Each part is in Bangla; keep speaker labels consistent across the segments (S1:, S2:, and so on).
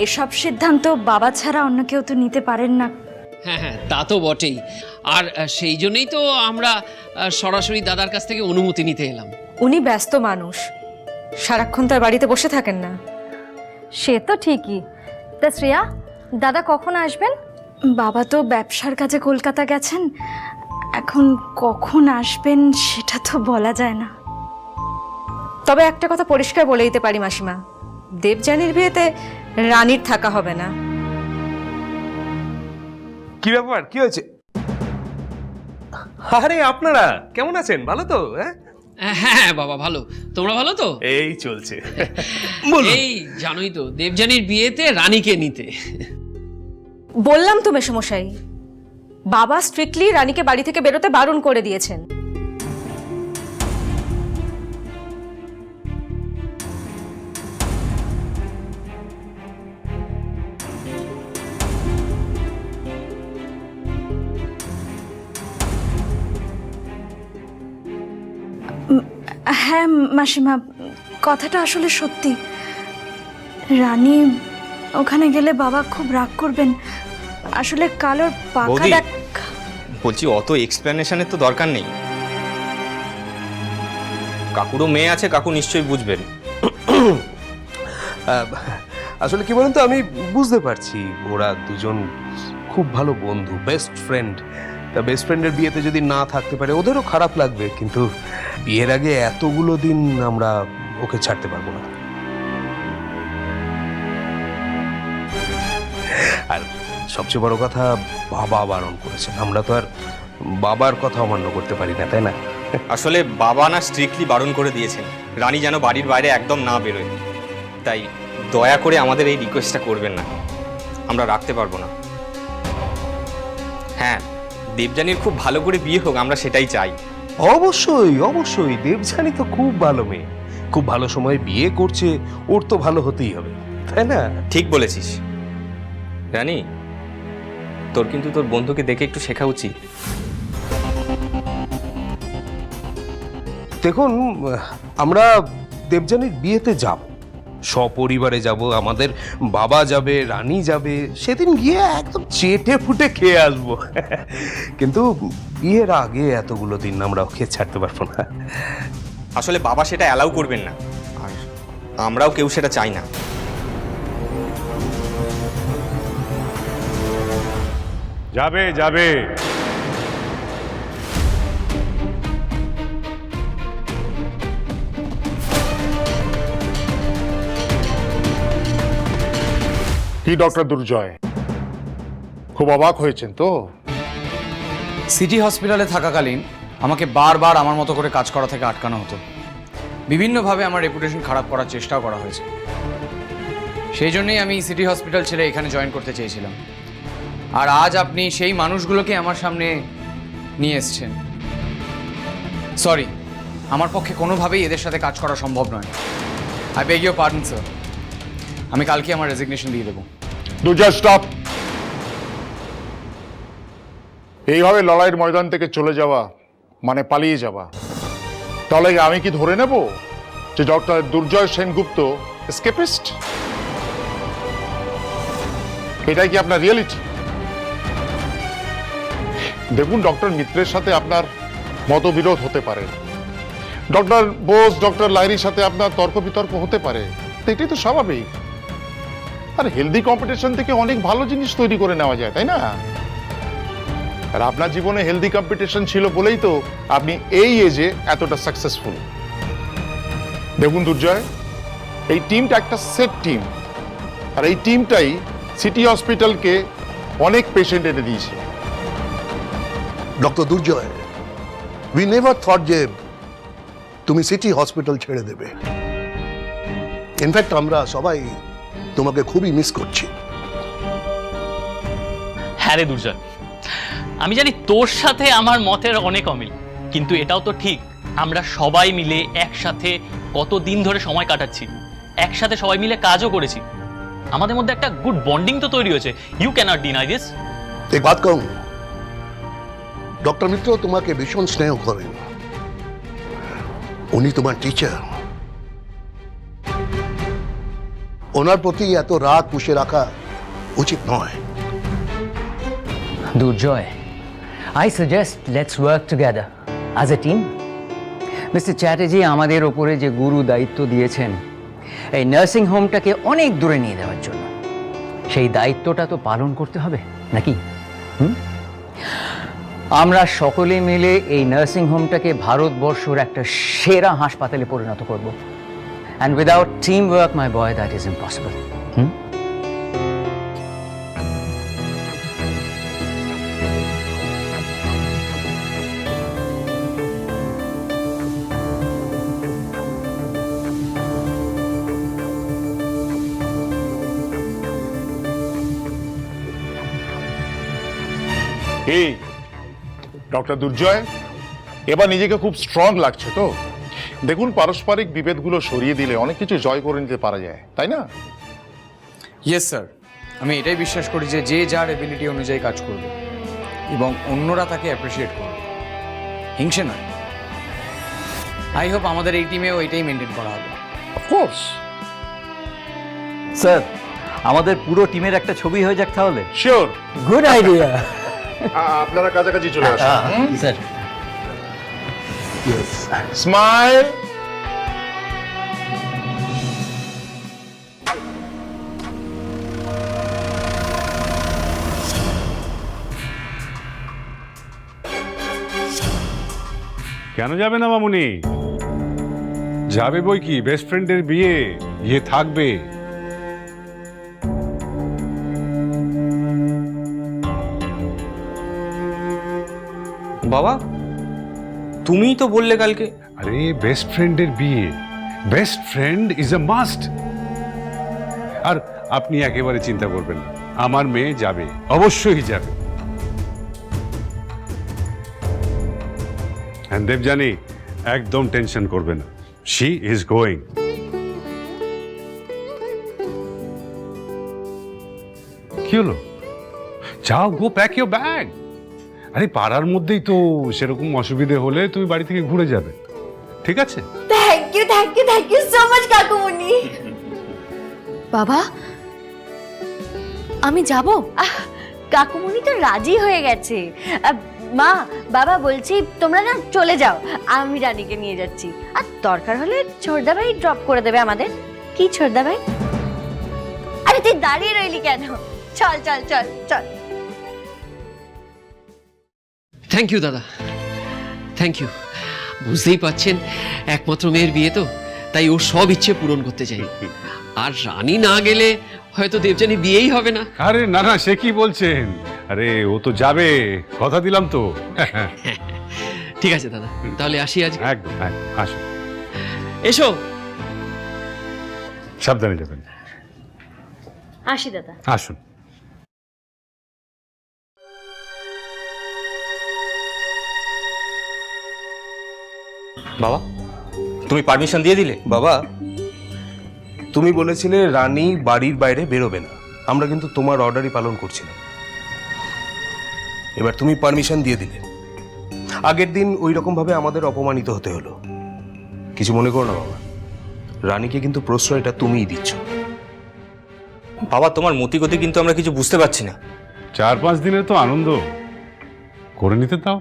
S1: এসব সিদ্ধান্ত বাবা ছাড়া অন্য কেউ তো নিতে পারেন না।
S2: হ্যাঁ হ্যাঁ, তা তো বটেই। আর সেই জন্যই তো আমরা সরাসরি দাদার কাছ থেকে অনুমতি নিতে এলাম।
S3: উনি ব্যস্ত মানুষ, সারাক্ষণ তার বাড়িতে বসে থাকেন না।
S4: সে তো ঠিকই। তা শ্রেয়া, দাদা কখন আসবেন?
S1: বাবা তো ব্যবসার কাজে কলকাতা গেছেন, এখন কখন আসবেন সেটা তো বলা যায় না।
S3: তবে একটা কথা পরিষ্কার বলে দিতে পারি মাসিমা, দেবযানীর বিয়েতে রানীর থাকা হবে না।
S5: কি ব্যাপার, কি হয়েছে? আরে আপনারা কেমন আছেন? ভালো তো?
S2: হ্যাঁ বাবা, ভালো। তোমরা ভালো তো?
S5: এই চলছে।
S2: এই জানোই তো, দেবযানীর বিয়েতে রানীকে নিতে।
S3: বললাম তো মেসোমশাই, বাবা স্ট্রিক্টলি রানীকে বাড়ি থেকে বেরোতে বারণ করে দিয়েছেন।
S1: হ্যাঁ মাসিমা, কথাটা আসলে সত্যি। রানী ওখানে গেলে বাবা খুব রাগ করবেন। আসলে কালোর পাকা
S6: বৌদি,
S1: দেখ।
S6: বলছি অত এক্সপ্লেনেশনের তো দরকার নেই। কাকুরও মেয়ে আছে, কাকু নিশ্চয়ই বুঝবেন।
S5: আসলে কি বলেন তো, আমি বুঝতে পারছি ওরা দুজন খুব ভালো বন্ধু, বেস্ট ফ্রেন্ড। তা বেস্ট ফ্রেন্ডের বিয়েতে যদি না থাকতে পারে ওদেরও খারাপ লাগবে, কিন্তু বিয়ের আগে এতগুলো দিন আমরা ওকে ছাড়তে পারবো না। আর সবচেয়ে বড় কথা, বাবা বারণ করেছেন, আমরা তো আর বাবার কথা অমান্য করতে পারি না, তাই না?
S6: আসলে বাবা না স্ট্রিক্টলি বারণ করে দিয়েছেন রানী যেন বাড়ির বাইরে একদম না বেরোয়। তাই দয়া করে আমাদের এই রিকোয়েস্টটা করবেন না, আমরা রাখতে পারবো না। হ্যাঁ, দেবযানীর খুব ভালো করে বিয়ে হোক, আমরা সেটাই চাই।
S5: অবশ্যই অবশ্যই, দেবযানী তো খুব ভালো মেয়ে, খুব ভালো সময় বিয়ে করছে, ওর তো ভালো হতেই হবে, তাই না?
S6: ঠিক বলেছিস রানী, তোর কিন্তু তোর বন্ধুকে দেখে একটু শেখা উচিত।
S5: দেখুন, আমরা দেবযানীর বিয়েতে যাব, সপরিবারে যাব, আমাদের বাবা যাবে, রানী যাবে, সেদিন গিয়ে একদম চেটে ফুটে খেয়ে আসবো। কিন্তু বিয়ের আগে এতগুলো দিন আমরা ওকে ছাড়তে পারবো না।
S6: আসলে বাবা সেটা অ্যালাউ করবেন না, আর আমরাও কেউ সেটা চাই না।
S7: যাবে যাবে, কি ডক্টর দুর্জয়, খুব অবাক হয়েছেন তো?
S8: সিটি হসপিটালে থাকাকালীন আমাকে বারবার আমার মতো করে কাজ করা থেকে আটকানো হতো। বিভিন্নভাবে আমার রেপুটেশন খারাপ করার চেষ্টাও করা হয়েছে। সেই জন্যই আমি সিটি হসপিটাল ছেড়ে এখানে জয়েন করতে চেয়েছিলাম। আর আজ আপনি সেই মানুষগুলোকে আমার সামনে নিয়ে এসছেন। সরি, আমার পক্ষে কোনোভাবেই এদের সাথে কাজ করা সম্ভব নয়। I beg your pardon sir, আমি কালকে আমার রেজিগনেশন দিয়ে দেবো।
S7: দুর্জয় স্টপ। এইভাবে লড়াইয়ের ময়দান থেকে চলে যাওয়া মানে পালিয়ে যাওয়া। তাহলে আমি কি ধরে নেব যে ডক্টর দুর্জয় সেনগুপ্ত এসকেপিস্ট? এটাই কি আপনার রিয়েলিটি? দেখুন, ডক্টর মিত্রের সাথে আপনার মতবিরোধ হতে পারে, ডক্টর বোস, ডক্টর লাহিড়ির সাথে আপনার তর্ক বিতর্ক হতে পারে, এটাই তো স্বাভাবিক। আর হেলদি কম্পিটিশন থেকে অনেক ভালো জিনিস তৈরি করে নেওয়া যায়, তাই না? আর আপনার জীবনে হেলদি কম্পিটিশন ছিল বলেই তো আপনি এই এজে এতটা সাকসেসফুল। দেখুন দুর্জয়, এই টিমটা একটা সেট টিম, আর এই টিমটাই সিটি হসপিটালকে অনেক পেশেন্ট এনে দিয়েছে।
S9: Doctor Durjoy, we never thought যে তুমি সিটি হসপিটাল ছেড়ে দেবে। ইনফ্যাক্ট আমরা সবাই তোমাকে খুবই মিস করছি।
S10: হ্যাঁ রে দুর্জয়, আমি জানি তোর সাথে আমার মতের অনেক অমিল, কিন্তু এটাও তো ঠিক আমরা সবাই মিলে একসাথে কত দিন ধরে সময় কাটাচ্ছি, একসাথে সবাই মিলে কাজও করেছি, আমাদের মধ্যে একটা গুড বন্ডিং তো তৈরি হয়েছে। You cannot deny this.
S9: এক বাত कहूं, ডক্টর মিত্র তোমাকে ভীষণ স্নেহ করেন, উনি তোমার টিচার। ওনার প্রতি এত রাগ পুষে রাখা উচিত নয়।
S11: Durjoy, I suggest let's work together as a team. Mister Chatterjee আমাদের ওপরে যে গুরু দায়িত্ব দিয়েছেন এই নার্সিং হোমটাকে অনেক দূরে নিয়ে যাওয়ার জন্য, সেই দায়িত্বটা তো পালন করতে হবে নাকি? আমরা সকলে মিলে এই নার্সিং হোমটাকে ভারতবর্ষের একটা সেরা হাসপাতালে পরিণত করব। And without teamwork, my boy, that is impossible.
S7: এই ডক্টর দুর্জয়, এবার নিজেকে খুব স্ট্রং লাগছে তো? দেখুন, পারস্পরিক বিভেদগুলো সরিয়ে দিলে অনেক কিছু জয় করে নিতে পারা যায়, তাই না?
S8: ইয়েস স্যার, আমি এটাই বিশ্বাস করি যে যে যার এবিলিটি অনুযায়ী কাজ করবে এবং অন্যরা তাকে অ্যাপ্রিসিয়েট করবে, হিংসে নয়। আই হোপ আমাদের এই টিমেও এটাই মেনটেন করা হবে।
S7: অফকোর্স
S11: স্যার, আমাদের পুরো টিমের একটা ছবি হয়ে যাক তাহলে।
S7: Sure,
S11: good idea.
S7: আপনারা কাছাকাছি চলে আসুন।
S11: Sir,
S7: smile.
S12: কেন যাবে না মামুনি? যাবে বই কি, বেস্ট ফ্রেন্ডের বিয়ে, গিয়ে থাকবে।
S6: বাবা, তুমিই তো বললে কালকে।
S12: আরে বেস্ট ফ্রেন্ডের বিয়ে, best friend is a must. আর আপনি একেবারে চিন্তা করবেন না, আমার মেয়ে যাবে, অবশ্যই যাবে। দেবযানী একদম টেনশন করবে না, শি ইজ গোয়িং। কি হলো? যাও, গো প্যাক ইউর ব্যাগ। আরে পাড়ার মধ্যেই তো, সেরকম অসুবিধে হলে তুমি বাড়ি থেকে ঘুরে যাবে, ঠিক আছে?
S1: থ্যাংক ইউ সো মাচ কাকুমণি। বাবা, আমি যাব? কাকুমণি তো রাজি হয়ে গেছে। মা, বাবা বলছি তোমরা না চলে যাও, আমি রানীকে নিয়ে যাচ্ছি। আর দরকার হলে ছোটদা ভাই ড্রপ করে দেবে আমাদের। কি ছোটদা ভাই? আরে তুই দাঁড়িয়ে রইলি কেন? চল চল চল চল।
S2: থ্যাংক ইউ দাদা, থ্যাংক ইউ। বুঝতেই পাচ্ছেন, একমাত্র মেয়ের বিয়ে তো, তাই ওর সব ইচ্ছে পূরণ করতে চাই। আর রানী না গেলে হয়তো দেবযানী বিয়েই হবে না।
S12: আরে না না, সে কি বলছেন? আরে ও তো যাবে, কথা দিলাম তো।
S2: ঠিক আছে দাদা, তাহলে আসি আজ।
S12: একদম, আসুন।
S2: এসো।
S12: সাবধানে যাবেন।
S1: আসি দাদা।
S12: আসুন।
S6: বাবা, তুমি পারমিশন দিয়ে দিলে?
S5: বাবা, তুমি বলেছিলে রানী বাড়ির বাইরে বেরোবে না, আমরা কিন্তু তোমার অর্ডারই পালন করছিলাম। এবার তুমি পারমিশন দিয়ে দিলে। আগের দিন ওই রকম ভাবে আমাদের অপমানিত হতে হলো। কিছু মনে করো না বাবা, রানীকে কিন্তু প্রশ্রয়টা তুমিই দিচ্ছ।
S6: বাবা, তোমার মতিগতি কিন্তু আমরা কিছু বুঝতে পারছি না।
S12: 4-5 দিনের তো আনন্দ করে নিতে দাও।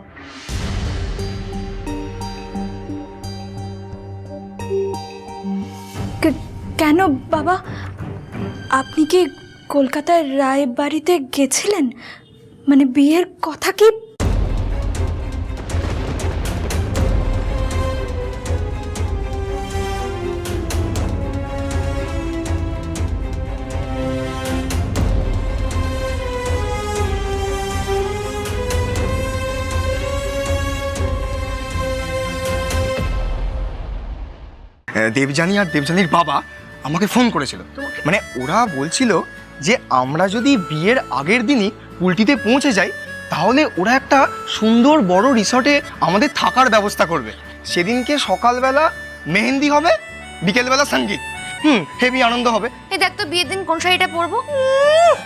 S1: কেন বাবা, আপনি কি কলকাতার রায় বাড়িতে গেছিলেন? মানে বিয়ের কথা কি?
S13: দেবযানী আর দেবযানীর বাবা আমাকে ফোন করেছিল। মানে ওরা বলছিল যে আমরা যদি বিয়ের আগের দিনই পুলটিতে পৌঁছে যাই, তাহলে ওরা একটা সুন্দর বড় রিসর্টে আমাদের থাকার ব্যবস্থা করবে। সেদিনকে সকালবেলা মেহেন্দি হবে, বিকেলবেলা সঙ্গীত। হেভি আনন্দ হবে।
S1: এই দেখ তো বিয়ের দিন কোন শাড়িটা পরবো।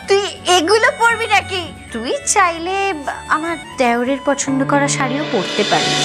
S1: তুই এগুলো পরবি নাকি? তুই চাইলে আমার দেওরের পছন্দ করা শাড়িও পরতে পারিস।